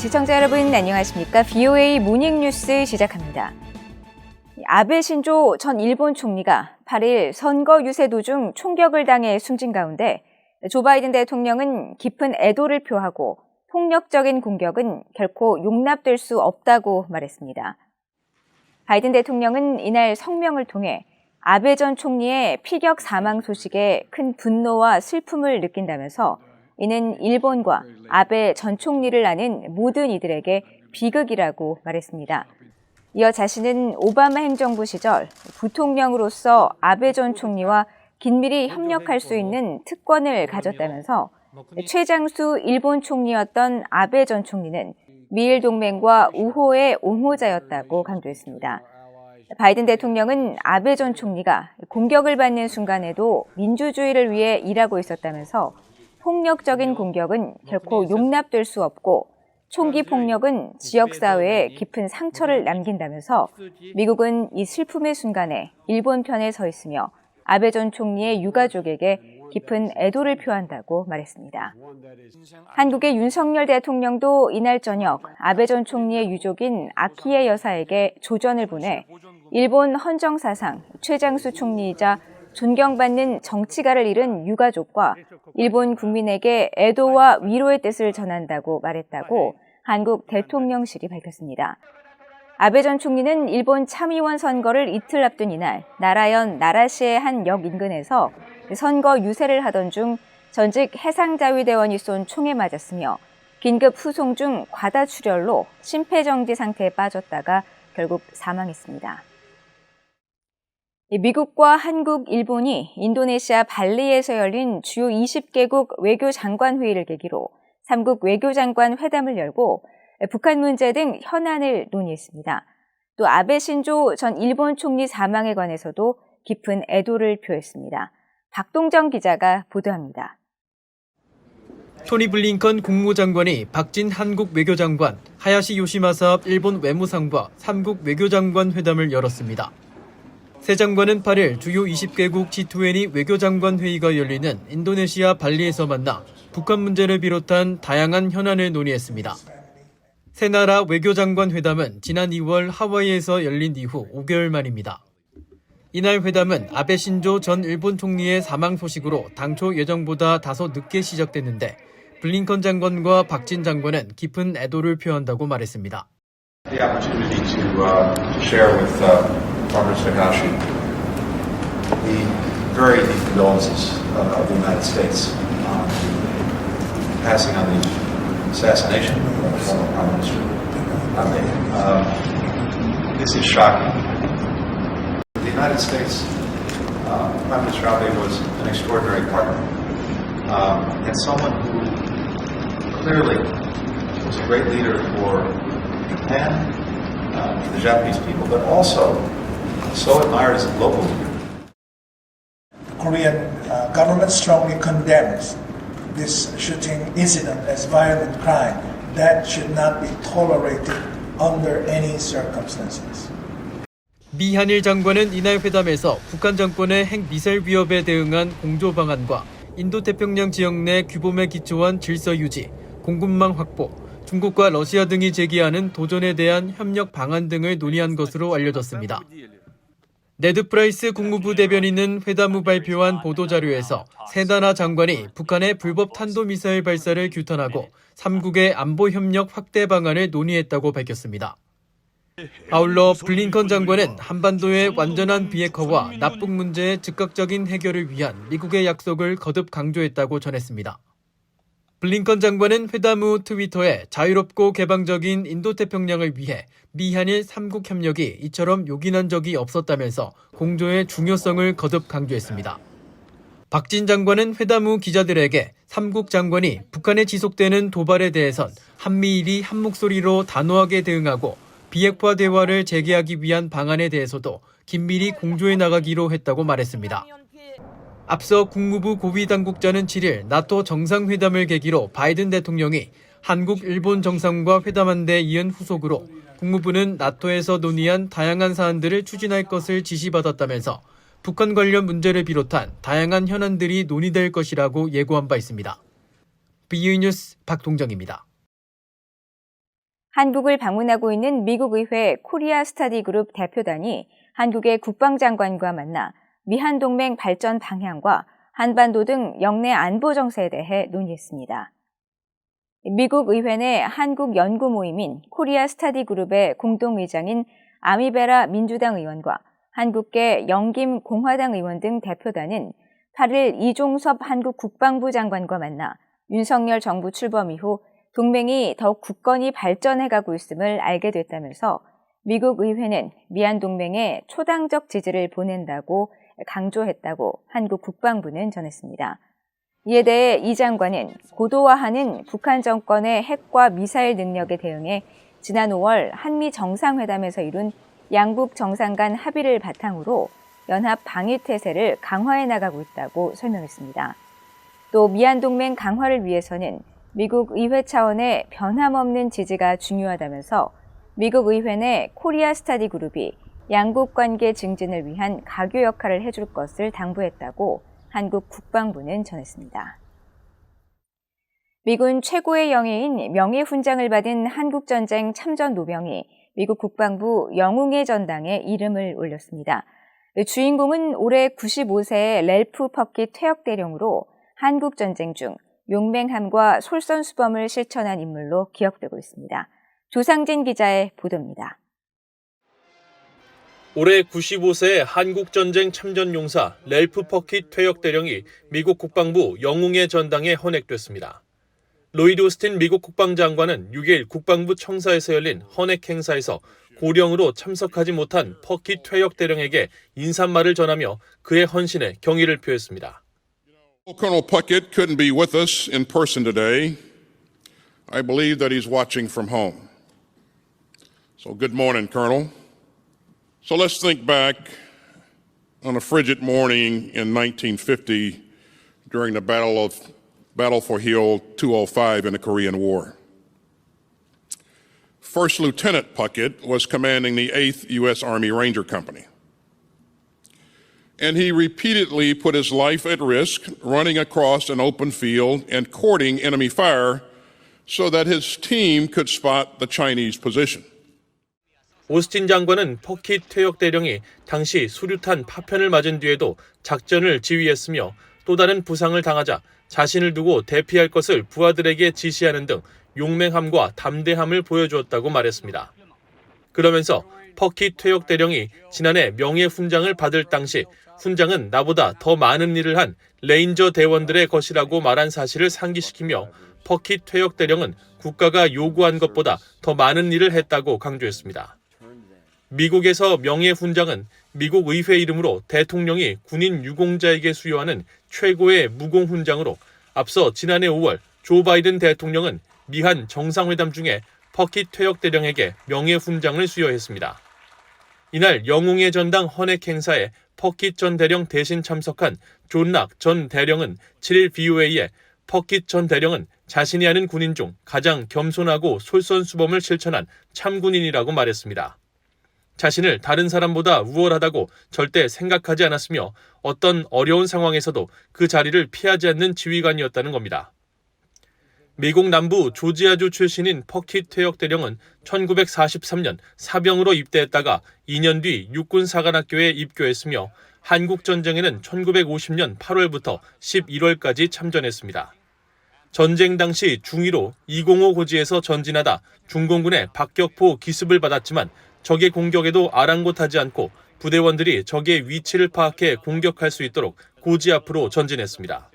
시청자 여러분 안녕하십니까? BOA 모닝뉴스 시작합니다. 아베 신조 전 일본 총리가 8일 선거 유세 도중 총격을 당해 숨진 가운데 조 바이든 대통령은 깊은 애도를 표하고 폭력적인 공격은 결코 용납될 수 없다고 말했습니다. 바이든 대통령은 이날 성명을 통해 아베 전 총리의 피격 사망 소식에 큰 분노와 슬픔을 느낀다면서 이는 일본과 아베 전 총리를 아는 모든 이들에게 비극이라고 말했습니다. 이어 자신은 오바마 행정부 시절 부통령으로서 아베 전 총리와 긴밀히 협력할 수 있는 특권을 가졌다면서 최장수 일본 총리였던 아베 전 총리는 미일 동맹과 우호의 옹호자였다고 강조했습니다. 바이든 대통령은 아베 전 총리가 공격을 받는 순간에도 민주주의를 위해 일하고 있었다면서 폭력적인 공격은 결코 용납될 수 없고 총기 폭력은 지역사회에 깊은 상처를 남긴다면서 미국은 이 슬픔의 순간에 일본 편에 서 있으며 아베 전 총리의 유가족에게 깊은 애도를 표한다고 말했습니다. 한국의 윤석열 대통령도 이날 저녁 아베 전 총리의 유족인 아키에 여사에게 조전을 보내 일본 헌정사상 최장수 총리이자 존경받는 정치가를 잃은 유가족과 일본 국민에게 애도와 위로의 뜻을 전한다고 말했다고 한국 대통령실이 밝혔습니다. 아베 전 총리는 일본 참의원 선거를 이틀 앞둔 이날 나라현 나라시의 한 역 인근에서 선거 유세를 하던 중 전직 해상자위대원이 쏜 총에 맞았으며 긴급 후송 중 과다 출혈로 심폐정지 상태에 빠졌다가 결국 사망했습니다. 미국과 한국, 일본이 인도네시아 발리에서 열린 주요 20개국 외교장관 회의를 계기로 3국 외교장관 회담을 열고 북한 문제 등 현안을 논의했습니다. 또 아베 신조 전 일본 총리 사망에 관해서도 깊은 애도를 표했습니다. 박동정 기자가 보도합니다. 토니 블링컨 국무장관이 박진 한국 외교장관, 하야시 요시마사 일본 외무상과 3국 외교장관 회담을 열었습니다. 세 장관은 8일 주요 20개국 G20 외교장관 회의가 열리는 인도네시아 발리에서 만나 북한 문제를 비롯한 다양한 현안을 논의했습니다. 세 나라 외교장관 회담은 지난 2월 하와이에서 열린 이후 5개월 만입니다. 이날 회담은 아베 신조 전 일본 총리의 사망 소식으로 당초 예정보다 다소 늦게 시작됐는데 블링컨 장관과 박진 장관은 깊은 애도를 표한다고 말했습니다. The opportunity to share with Farmer Takahashi the very deep condolences of the United States passing on the assassination of the former Prime Minister Abe. This is shocking. The United States, Prime Minister Abe was an extraordinary partner and someone who clearly was a great leader for Japan, for the Japanese people, but also so admired as a global leader. The Korean government strongly condemns this shooting incident as violent crime that should not be tolerated under any circumstances. 미 한일 장관은 이날 회담에서 북한 정권의 핵미사일 위협에 대응한 공조 방안과 인도태평양 지역 내 규범에 기초한 질서 유지, 공급망 확보, 중국과 러시아 등이 제기하는 도전에 대한 협력 방안 등을 논의한 것으로 알려졌습니다. 네드 프라이스 국무부 대변인은 회담 후 발표한 보도자료에서 세 나라 장관이 북한의 불법 탄도미사일 발사를 규탄하고 3국의 안보 협력 확대 방안을 논의했다고 밝혔습니다. 아울러 블링컨 장관은 한반도의 완전한 비핵화와 납북 문제의 즉각적인 해결을 위한 미국의 약속을 거듭 강조했다고 전했습니다. 블링컨 장관은 회담 후 트위터에 자유롭고 개방적인 인도태평양을 위해 미한일 3국 협력이 이처럼 요긴한 적이 없었다면서 공조의 중요성을 거듭 강조했습니다. 박진 장관은 회담 후 기자들에게 3국 장관이 북한에 지속되는 도발에 대해선 한미일이 한 목소리로 단호하게 대응하고 비핵화 대화를 재개하기 위한 방안에 대해서도 긴밀히 공조해 나가기로 했다고 말했습니다. 앞서 국무부 고위 당국자는 7일 나토 정상회담을 계기로 바이든 대통령이 한국, 일본 정상과 회담한 데 이은 후속으로 국무부는 나토에서 논의한 다양한 사안들을 추진할 것을 지시받았다면서 북한 관련 문제를 비롯한 다양한 현안들이 논의될 것이라고 예고한 바 있습니다. BOA 뉴스 박동정입니다. 한국을 방문하고 있는 미국 의회 코리아 스터디 그룹 대표단이 한국의 국방장관과 만나 미한 동맹 발전 방향과 한반도 등 영내 안보 정세에 대해 논의했습니다. 미국 의회 내 한국 연구 모임인 코리아 스터디 그룹의 공동의장인 아미베라 민주당 의원과 한국계 영김 공화당 의원 등 대표단은 8일 이종섭 한국 국방부 장관과 만나 윤석열 정부 출범 이후 동맹이 더욱 굳건히 발전해가고 있음을 알게 됐다면서 미국 의회는 미한 동맹에 초당적 지지를 보낸다고 강조했다고 한국 국방부는 전했습니다. 이에 대해 이 장관은 고도화하는 북한 정권의 핵과 미사일 능력에 대응해 지난 5월 한미 정상회담에서 이룬 양국 정상 간 합의를 바탕으로 연합 방위 태세를 강화해 나가고 있다고 설명했습니다. 또 미한 동맹 강화를 위해서는 미국 의회 차원의 변함없는 지지가 중요하다면서 미국 의회 내 코리아 스터디 그룹이 양국 관계 증진을 위한 가교 역할을 해줄 것을 당부했다고 한국 국방부는 전했습니다. 미군 최고의 영예인 명예훈장을 받은 한국전쟁 참전 노병이 미국 국방부 영웅의 전당에 이름을 올렸습니다. 주인공은 올해 95세의 랠프 퍼킷 퇴역대령으로 한국전쟁 중 용맹함과 솔선수범을 실천한 인물로 기억되고 있습니다. 조상진 기자의 보도입니다. 올해 95세의 한국전쟁 참전용사 랠프 퍼킷 퇴역대령이 미국 국방부 영웅의 전당에 헌액됐습니다. 로이드 오스틴 미국 국방장관은 6일 국방부 청사에서 열린 헌액 행사에서 고령으로 참석하지 못한 퍼킷 퇴역대령에게 인사말을 전하며 그의 헌신에 경의를 표했습니다. Colonel Puckett couldn't be with us in person today. I believe that he's watching from home. So good morning, Colonel. So let's think back on a frigid morning in 1950 during the Battle for Hill 205 in the Korean War. First Lieutenant Puckett was commanding the 8th U.S. Army Ranger Company. And he repeatedly put his life at risk running across an open field and courting enemy fire so that his team could spot the Chinese position. 오스틴 장관은 퍼킷 퇴역대령이 당시 수류탄 파편을 맞은 뒤에도 작전을 지휘했으며 또 다른 부상을 당하자 자신을 두고 대피할 것을 부하들에게 지시하는 등 용맹함과 담대함을 보여주었다고 말했습니다. 그러면서 퍼킷 퇴역대령이 지난해 명예훈장을 받을 당시 훈장은 나보다 더 많은 일을 한 레인저 대원들의 것이라고 말한 사실을 상기시키며 퍼킷 퇴역대령은 국가가 요구한 것보다 더 많은 일을 했다고 강조했습니다. 미국에서 명예훈장은 미국 의회 이름으로 대통령이 군인 유공자에게 수여하는 최고의 무공훈장으로 앞서 지난해 5월 조 바이든 대통령은 미한 정상회담 중에 퍼킷 퇴역대령에게 명예훈장을 수여했습니다. 이날 영웅의 전당 헌액 행사에 퍼킷 전 대령 대신 참석한 존 락 전 대령은 7일 BOA에 퍼킷 전 대령은 자신이 아는 군인 중 가장 겸손하고 솔선수범을 실천한 참군인이라고 말했습니다. 자신을 다른 사람보다 우월하다고 절대 생각하지 않았으며 어떤 어려운 상황에서도 그 자리를 피하지 않는 지휘관이었다는 겁니다. 미국 남부 조지아주 출신인 퍼킷 퇴역대령은 1943년 사병으로 입대했다가 2년 뒤 육군사관학교에 입교했으며 한국전쟁에는 1950년 8월부터 11월까지 참전했습니다. 전쟁 당시 중1로 205 고지에서 전진하다 중공군의 박격포 기습을 받았지만 적의 공격에도 아랑곳하지 않고 부대원들이 적의 위치를 파악해 공격할 수 있도록 고지 앞으로 전진했습니다.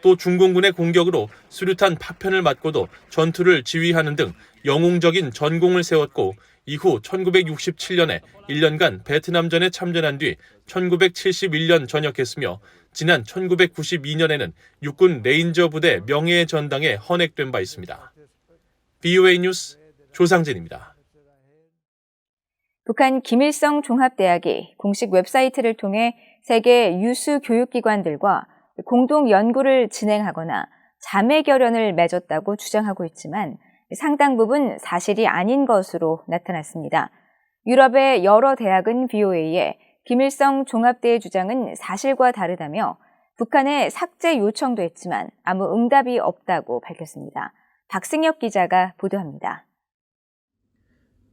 또 중공군의 공격으로 수류탄 파편을 맞고도 전투를 지휘하는 등 영웅적인 전공을 세웠고 이후 1967년에 1년간 베트남전에 참전한 뒤 1971년 전역했으며 지난 1992년에는 육군 레인저 부대 명예의 전당에 헌액된 바 있습니다. BOA 뉴스 조상진입니다. 북한 김일성 종합대학이 공식 웹사이트를 통해 세계 유수 교육기관들과 공동 연구를 진행하거나 자매 결연을 맺었다고 주장하고 있지만 상당 부분 사실이 아닌 것으로 나타났습니다. 유럽의 여러 대학은 BOA에 김일성 종합대의 주장은 사실과 다르다며 북한에 삭제 요청도 했지만 아무 응답이 없다고 밝혔습니다. 박승혁 기자가 보도합니다.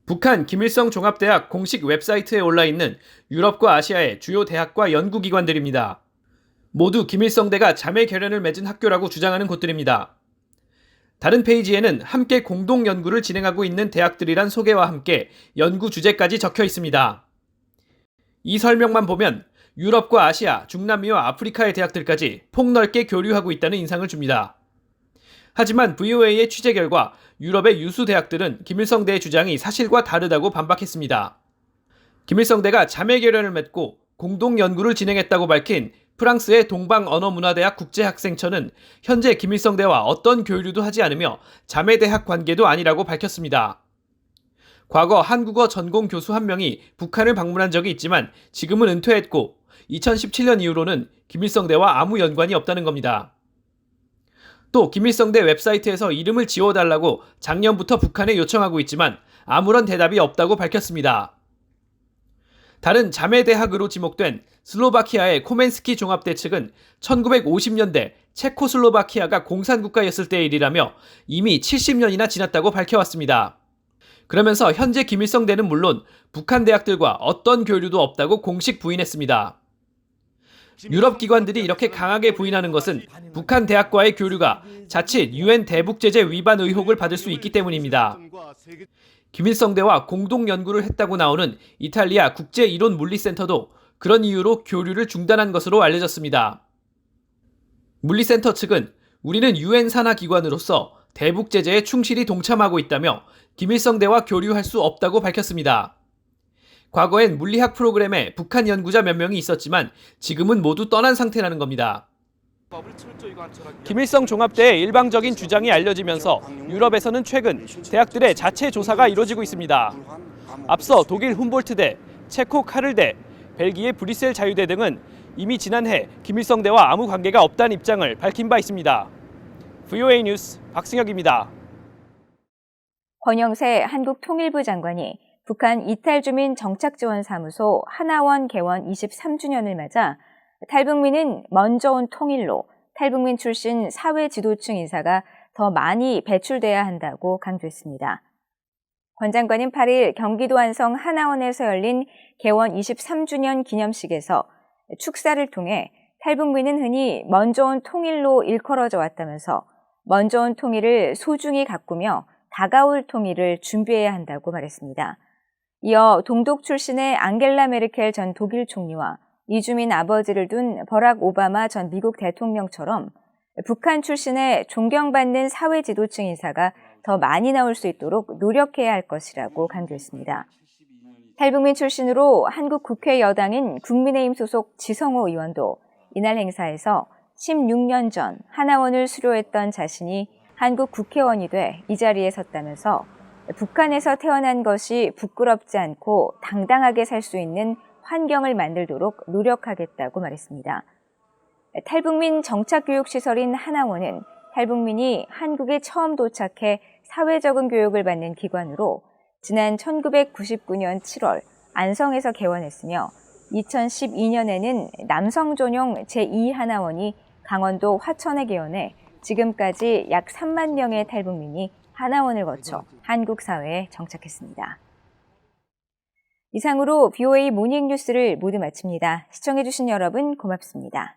북한 김일성 종합대학 공식 웹사이트에 올라있는 유럽과 아시아의 주요 대학과 연구기관들입니다. 모두 김일성대가 자매 결연을 맺은 학교라고 주장하는 곳들입니다. 다른 페이지에는 함께 공동 연구를 진행하고 있는 대학들이란 소개와 함께 연구 주제까지 적혀 있습니다. 이 설명만 보면 유럽과 아시아, 중남미와 아프리카의 대학들까지 폭넓게 교류하고 있다는 인상을 줍니다. 하지만 VOA의 취재 결과 유럽의 유수 대학들은 김일성대의 주장이 사실과 다르다고 반박했습니다. 김일성대가 자매 결연을 맺고 공동 연구를 진행했다고 밝힌 프랑스의 동방언어문화대학 국제학생처는 현재 김일성대와 어떤 교류도 하지 않으며 자매대학 관계도 아니라고 밝혔습니다. 과거 한국어 전공 교수 한 명이 북한을 방문한 적이 있지만 지금은 은퇴했고 2017년 이후로는 김일성대와 아무 연관이 없다는 겁니다. 또 김일성대 웹사이트에서 이름을 지워달라고 작년부터 북한에 요청하고 있지만 아무런 대답이 없다고 밝혔습니다. 다른 자매대학으로 지목된 슬로바키아의 코멘스키 종합대 측은 1950년대 체코슬로바키아가 공산국가였을 때의 일이라며 이미 70년이나 지났다고 밝혀왔습니다. 그러면서 현재 김일성대는 물론 북한 대학들과 어떤 교류도 없다고 공식 부인했습니다. 유럽 기관들이 이렇게 강하게 부인하는 것은 북한 대학과의 교류가 자칫 UN 대북 제재 위반 의혹을 받을 수 있기 때문입니다. 김일성대와 공동 연구를 했다고 나오는 이탈리아 국제이론물리센터도 그런 이유로 교류를 중단한 것으로 알려졌습니다. 물리센터 측은 우리는 UN 산하 기관으로서 대북 제재에 충실히 동참하고 있다며 김일성대와 교류할 수 없다고 밝혔습니다. 과거엔 물리학 프로그램에 북한 연구자 몇 명이 있었지만 지금은 모두 떠난 상태라는 겁니다. 김일성 종합대의 일방적인 주장이 알려지면서 유럽에서는 최근 대학들의 자체 조사가 이루어지고 있습니다. 앞서 독일 훔볼트대, 체코 카를대, 벨기에 브뤼셀 자유대 등은 이미 지난해 김일성대와 아무 관계가 없다는 입장을 밝힌 바 있습니다. VOA 뉴스 박승혁입니다. 권영세 한국통일부 장관이 북한 이탈주민 정착지원사무소 하나원 개원 23주년을 맞아 탈북민은 먼저 온 통일로 탈북민 출신 사회지도층 인사가 더 많이 배출돼야 한다고 강조했습니다. 권 장관은 8일 경기도 안성 하나원에서 열린 개원 23주년 기념식에서 축사를 통해 탈북민은 흔히 먼저 온 통일로 일컬어져 왔다면서 먼저 온 통일을 소중히 가꾸며 다가올 통일을 준비해야 한다고 말했습니다. 이어 동독 출신의 앙겔라 메르켈 전 독일 총리와 이주민 아버지를 둔 버락 오바마 전 미국 대통령처럼 북한 출신의 존경받는 사회 지도층 인사가 더 많이 나올 수 있도록 노력해야 할 것이라고 강조했습니다. 탈북민 출신으로 한국 국회 여당인 국민의힘 소속 지성호 의원도 이날 행사에서 16년 전 하나원을 수료했던 자신이 한국 국회의원이 돼 이 자리에 섰다면서 북한에서 태어난 것이 부끄럽지 않고 당당하게 살 수 있는 환경을 만들도록 노력하겠다고 말했습니다. 탈북민 정착교육시설인 하나원은 탈북민이 한국에 처음 도착해 사회적인 교육을 받는 기관으로 지난 1999년 7월 안성에서 개원했으며 2012년에는 남성 전용 제2하나원이 강원도 화천에 개원해 지금까지 약 3만 명의 탈북민이 하나원을 거쳐 한국 사회에 정착했습니다. 이상으로 VOA 모닝뉴스를 모두 마칩니다. 시청해주신 여러분 고맙습니다.